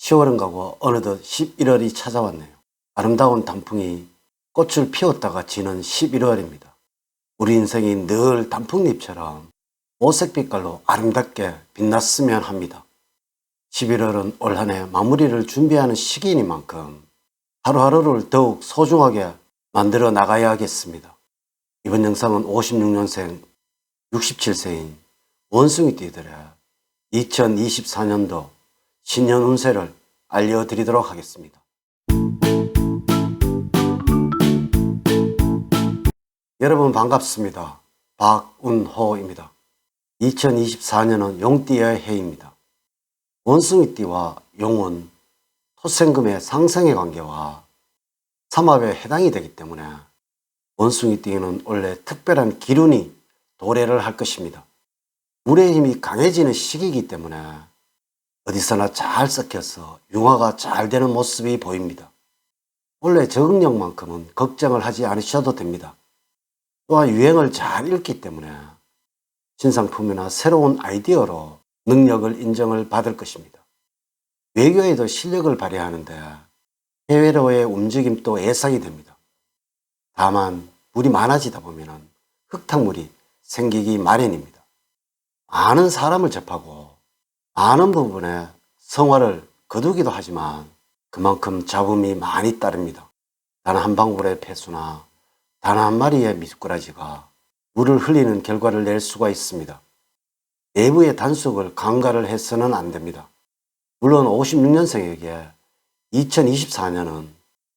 10월은 가고 어느덧 11월이 찾아왔네요. 아름다운 단풍이 꽃을 피웠다가 지는 11월입니다. 우리 인생이 늘 단풍잎처럼 오색빛깔로 아름답게 빛났으면 합니다. 11월은 올 한 해 마무리를 준비하는 시기이니만큼 하루하루를 더욱 소중하게 만들어 나가야겠습니다. 이번 영상은 56년생 67세인 원숭이띠들의 2024년도 신년 운세를 알려드리도록 하겠습니다. 여러분 반갑습니다. 박운호입니다. 2024년은 용띠의 해입니다. 원숭이띠와 용은 토생금의 상생의 관계와 삼합에 해당이 되기 때문에 원숭이띠는 원래 특별한 기운이 도래를 할 것입니다. 물의 힘이 강해지는 시기이기 때문에 어디서나 잘 섞여서 융화가 잘 되는 모습이 보입니다. 원래 적응력만큼은 걱정을 하지 않으셔도 됩니다. 또한 유행을 잘 읽기 때문에 신상품이나 새로운 아이디어로 능력을 인정을 받을 것입니다. 외교에도 실력을 발휘하는데 해외로의 움직임도 예상이 됩니다. 다만 물이 많아지다 보면 흙탕물이 생기기 마련입니다. 많은 사람을 접하고 많은 부분에 성화를 거두기도 하지만 그만큼 잡음이 많이 따릅니다. 단 한 방울의 폐수나 단 한 마리의 미꾸라지가 물을 흘리는 결과를 낼 수가 있습니다. 내부의 단속을 강가를 해서는 안 됩니다. 물론 56년생에게 2024년은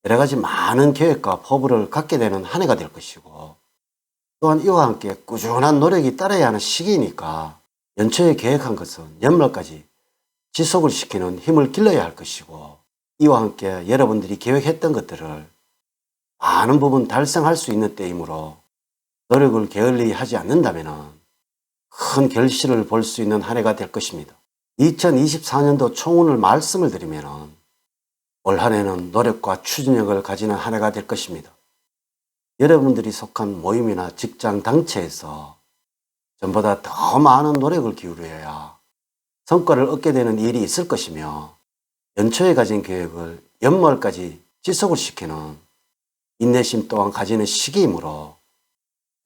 여러 가지 많은 계획과 포부를 갖게 되는 한 해가 될 것이고, 또한 이와 함께 꾸준한 노력이 따라야 하는 시기이니까 연초에 계획한 것은 연말까지 지속을 시키는 힘을 길러야 할 것이고, 이와 함께 여러분들이 계획했던 것들을 많은 부분 달성할 수 있는 때이므로 노력을 게을리 하지 않는다면 큰 결실을 볼 수 있는 한 해가 될 것입니다. 2024년도 총운을 말씀을 드리면 올 한 해는 노력과 추진력을 가지는 한 해가 될 것입니다. 여러분들이 속한 모임이나 직장 단체에서 전보다 더 많은 노력을 기울여야 성과를 얻게 되는 일이 있을 것이며, 연초에 가진 계획을 연말까지 지속을 시키는 인내심 또한 가지는 시기이므로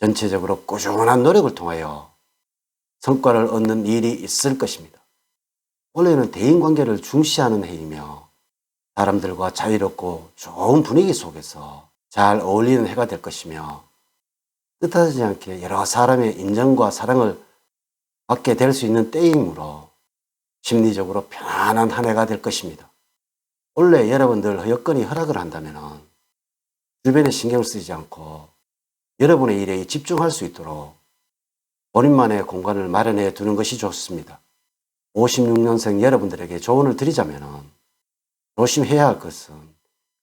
전체적으로 꾸준한 노력을 통하여 성과를 얻는 일이 있을 것입니다. 올해는 대인관계를 중시하는 해이며 사람들과 자유롭고 좋은 분위기 속에서 잘 어울리는 해가 될 것이며, 뜻하지 않게 여러 사람의 인정과 사랑을 받게 될 수 있는 때이므로 심리적으로 편안한 한 해가 될 것입니다. 원래 여러분들 여건이 허락을 한다면 주변에 신경을 쓰지 않고 여러분의 일에 집중할 수 있도록 본인만의 공간을 마련해 두는 것이 좋습니다. 56년생 여러분들에게 조언을 드리자면 조심해야 할 것은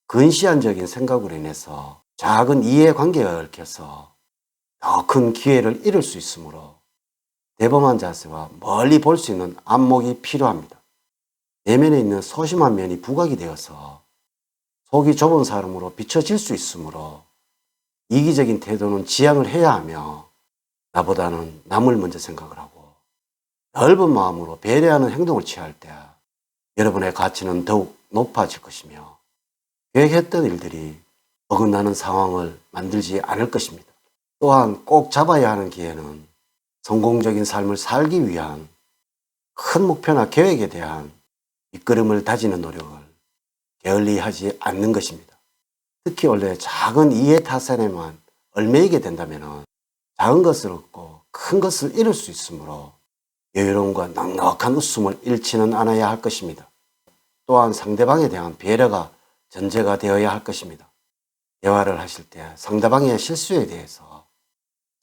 근시안적인 생각으로 인해서 작은 이해관계가 얽혀서 더 큰 기회를 잃을 수 있으므로 대범한 자세와 멀리 볼 수 있는 안목이 필요합니다. 내면에 있는 소심한 면이 부각이 되어서 속이 좁은 사람으로 비춰질 수 있으므로 이기적인 태도는 지양을 해야 하며, 나보다는 남을 먼저 생각을 하고 넓은 마음으로 배려하는 행동을 취할 때 여러분의 가치는 더욱 높아질 것이며 계획했던 일들이 어긋나는 상황을 만들지 않을 것입니다. 또한 꼭 잡아야 하는 기회는 성공적인 삶을 살기 위한 큰 목표나 계획에 대한 이끌음을 다지는 노력을 게을리 하지 않는 것입니다. 특히 원래 작은 이해타산에만 얽매이게 된다면 작은 것을 얻고 큰 것을 잃을 수 있으므로 여유로움과 넉넉한 웃음을 잃지는 않아야 할 것입니다. 또한 상대방에 대한 배려가 전제가 되어야 할 것입니다. 대화를 하실 때 상대방의 실수에 대해서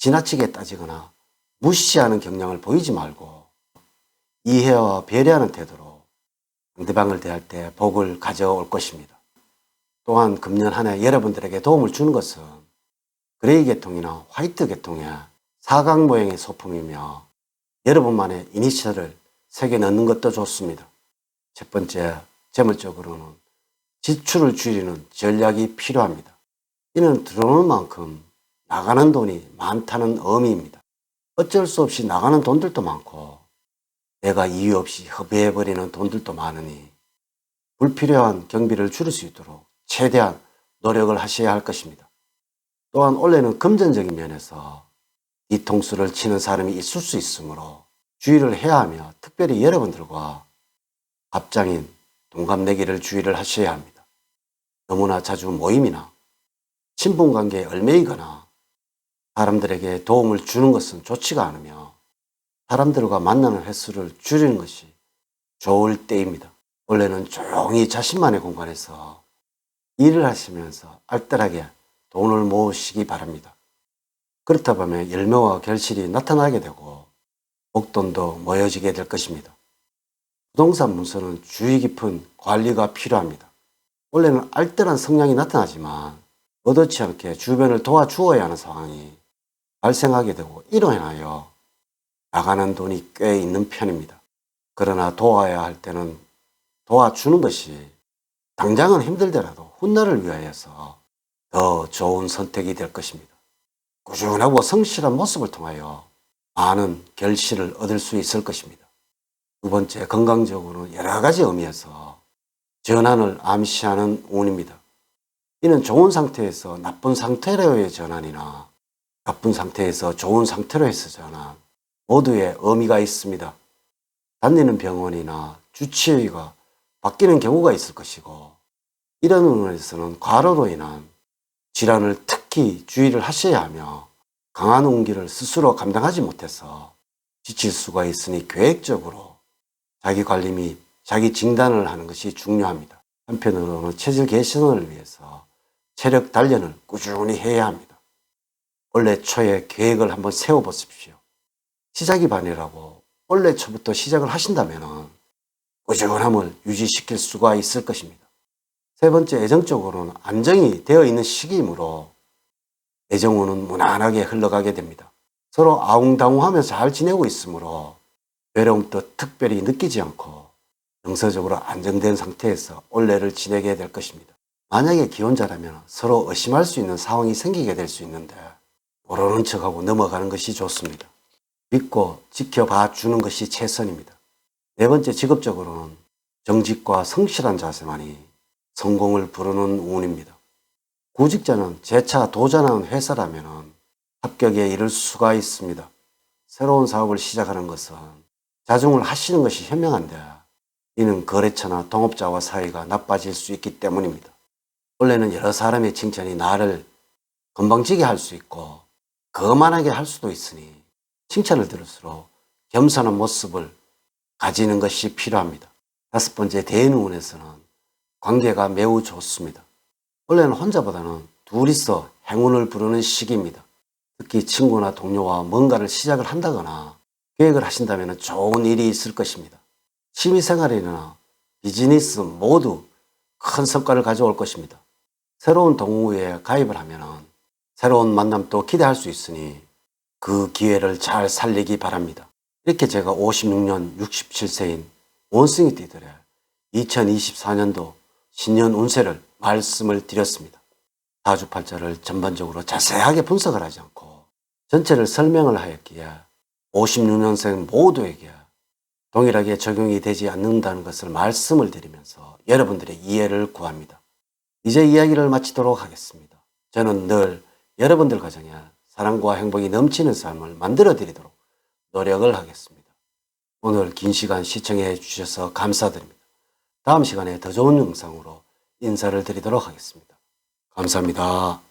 지나치게 따지거나 무시하는 경향을 보이지 말고 이해와 배려하는 태도로 상대방을 대할 때 복을 가져올 것입니다. 또한 금년 한 해 여러분들에게 도움을 주는 것은 그레이 계통이나 화이트 계통의 사각 모양의 소품이며 여러분만의 이니셜을 새겨 넣는 것도 좋습니다. 첫 번째, 재물적으로는 지출을 줄이는 전략이 필요합니다. 이는 들어오는 만큼 나가는 돈이 많다는 의미입니다. 어쩔 수 없이 나가는 돈들도 많고 내가 이유 없이 허비해버리는 돈들도 많으니 불필요한 경비를 줄일 수 있도록 최대한 노력을 하셔야 할 것입니다. 또한 올해는 금전적인 면에서 뒤통수를 치는 사람이 있을 수 있으므로 주의를 해야 하며 특별히 여러분들과 갑장인 동갑내기를 주의를 하셔야 합니다. 너무나 자주 모임이나 친분관계에 얽매이거나 사람들에게 도움을 주는 것은 좋지가 않으며 사람들과 만나는 횟수를 줄이는 것이 좋을 때입니다. 원래는 조용히 자신만의 공간에서 일을 하시면서 알뜰하게 돈을 모으시기 바랍니다. 그렇다 보면 열매와 결실이 나타나게 되고 목돈도 모여지게 될 것입니다. 부동산 문서는 주의 깊은 관리가 필요합니다. 원래는 알뜰한 성향이 나타나지만 의도치 않게 주변을 도와주어야 하는 상황이 발생하게 되고 이로 인하여 나가는 돈이 꽤 있는 편입니다. 그러나 도와야 할 때는 도와주는 것이 당장은 힘들더라도 훗날을 위하여서 더 좋은 선택이 될 것입니다. 꾸준하고 성실한 모습을 통하여 많은 결실을 얻을 수 있을 것입니다. 두 번째, 건강적으로는 여러 가지 의미에서 전환을 암시하는 운입니다. 이는 좋은 상태에서 나쁜 상태로의 전환이나 나쁜 상태에서 좋은 상태로에서 전환 모두의 의미가 있습니다. 다니는 병원이나 주치의가 바뀌는 경우가 있을 것이고 이런 운에서는 과로로 인한 질환을 특히 주의를 하셔야 하며 강한 운기를 스스로 감당하지 못해서 지칠 수가 있으니 계획적으로 자기 관리 및 자기 진단을 하는 것이 중요합니다. 한편으로는 체질 개선을 위해서 체력 단련을 꾸준히 해야 합니다. 올해 초에 계획을 한번 세워보십시오. 시작이 반이라고 올해 초부터 시작을 하신다면 꾸준함을 유지시킬 수가 있을 것입니다. 세 번째, 애정적으로는 안정이 되어 있는 시기이므로 애정운은 무난하게 흘러가게 됩니다. 서로 아웅다웅하며 잘 지내고 있으므로 외로움도 특별히 느끼지 않고 정서적으로 안정된 상태에서 올해를 지내게 될 것입니다. 만약에 기혼자라면 서로 의심할 수 있는 상황이 생기게 될 수 있는데 모르는 척하고 넘어가는 것이 좋습니다. 믿고 지켜봐 주는 것이 최선입니다. 네 번째, 직업적으로는 정직과 성실한 자세만이 성공을 부르는 운입니다. 구직자는 재차 도전하는 회사라면 합격에 이를 수가 있습니다. 새로운 사업을 시작하는 것은 자중을 하시는 것이 현명한데 이는 거래처나 동업자와 사이가 나빠질 수 있기 때문입니다. 원래는 여러 사람의 칭찬이 나를 건방지게 할 수 있고 거만하게 할 수도 있으니 칭찬을 들을수록 겸손한 모습을 가지는 것이 필요합니다. 다섯 번째, 대인운에서는 관계가 매우 좋습니다. 원래는 혼자보다는 둘이서 행운을 부르는 시기입니다. 특히 친구나 동료와 뭔가를 시작을 한다거나 계획을 하신다면 좋은 일이 있을 것입니다. 취미생활이나 비즈니스 모두 큰 성과를 가져올 것입니다. 새로운 동호회에 가입을 하면 새로운 만남도 기대할 수 있으니 그 기회를 잘 살리기 바랍니다. 이렇게 제가 56년 67세인 원숭이띠들의 2024년도 신년 운세를 말씀을 드렸습니다. 사주팔자를 전반적으로 자세하게 분석을 하지 않고 전체를 설명을 하였기에 56년생 모두에게 동일하게 적용이 되지 않는다는 것을 말씀을 드리면서 여러분들의 이해를 구합니다. 이제 이야기를 마치도록 하겠습니다. 저는 늘 여러분들 가정에 사랑과 행복이 넘치는 삶을 만들어 드리도록 노력을 하겠습니다. 오늘 긴 시간 시청해 주셔서 감사드립니다. 다음 시간에 더 좋은 영상으로 인사를 드리도록 하겠습니다. 감사합니다.